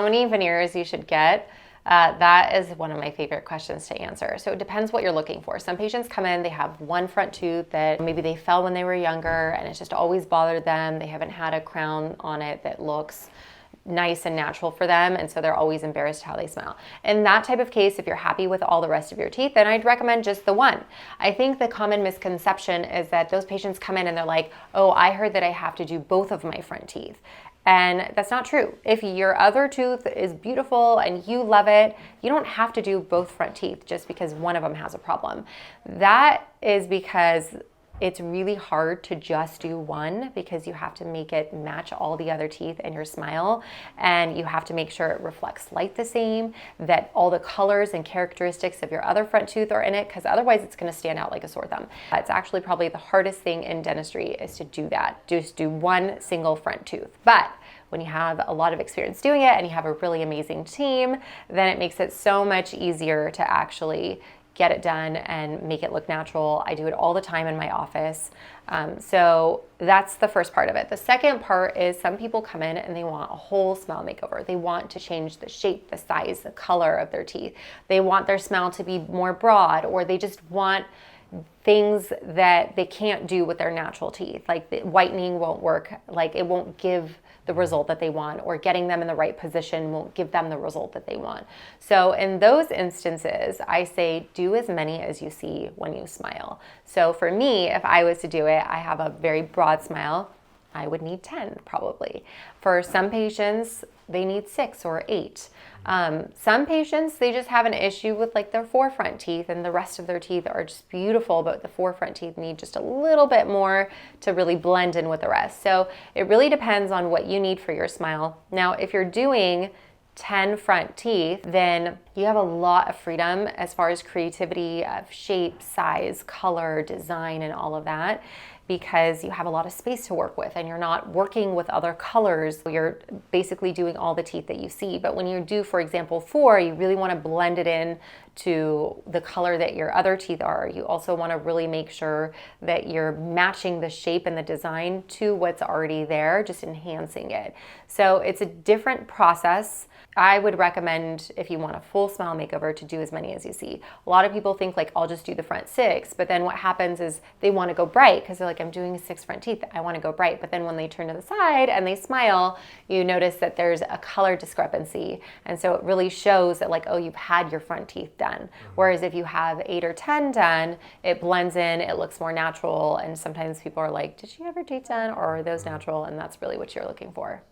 How many veneers you should get? That is one of my favorite questions to answer. So it depends what you're looking for. Some patients come in, they have one front tooth that maybe they fell when they were younger and it's just always bothered them. They haven't had a crown on it that looks nice and natural for them, and so they're always embarrassed how they smile. In that type of case, if you're happy with all the rest of your teeth, then I'd recommend just the one. I think the common misconception is that those patients come in and they're like, oh, I heard that I have to do both of my front teeth. And that's not true. If your other tooth is beautiful and you love it, you don't have to do both front teeth just because one of them has a problem. That is because it's really hard to just do one, because you have to make it match all the other teeth in your smile, and you have to make sure it reflects light the same, that all the colors and characteristics of your other front tooth are in it, because otherwise it's going to stand out like a sore thumb. It's actually probably the hardest thing in dentistry is to do that, just do one single front tooth. But when you have a lot of experience doing it and you have a really amazing team, then it makes it so much easier to actually get it done and make it look natural. I do it all the time in my office. So that's the first part of it. The second part is some people come in and they want a whole smile makeover. They want to change the shape, the size, the color of their teeth. They want their smile to be more broad, or they just want things that they can't do with their natural teeth. Like the whitening won't work, like it won't give the result that they want, or getting them in the right position won't give them the result that they want. So in those instances, I say do as many as you see when you smile. So for me, if I was to do it, I have a very broad smile, I would need 10 probably. For some patients, they need 6 or 8. Some patients, they just have an issue with like their 4 front teeth and the rest of their teeth are just beautiful, but the 4 front teeth need just a little bit more to really blend in with the rest. So it really depends on what you need for your smile. Now, if you're doing 10 front teeth, then you have a lot of freedom as far as creativity of shape, size, color, design, and all of that, because you have a lot of space to work with and you're not working with other colors. You're basically doing all the teeth that you see. But when you do, for example, 4, you really want to blend it in to the color that your other teeth are. You also want to really make sure that you're matching the shape and the design to what's already there, just enhancing it. So it's a different process. I would recommend, if you want a full smile makeover, to do as many as you see. A lot of people think like, I'll just do the front 6, but then what happens is they want to go bright because they're like, I'm doing 6 front teeth, I want to go bright. But then when they turn to the side and they smile, you notice that there's a color discrepancy. And so it really shows that like, oh, you've had your front teeth done. Whereas if you have 8 or 10 done, it blends in, it looks more natural. And sometimes people are like, did you have your teeth done, or are those natural? And that's really what you're looking for.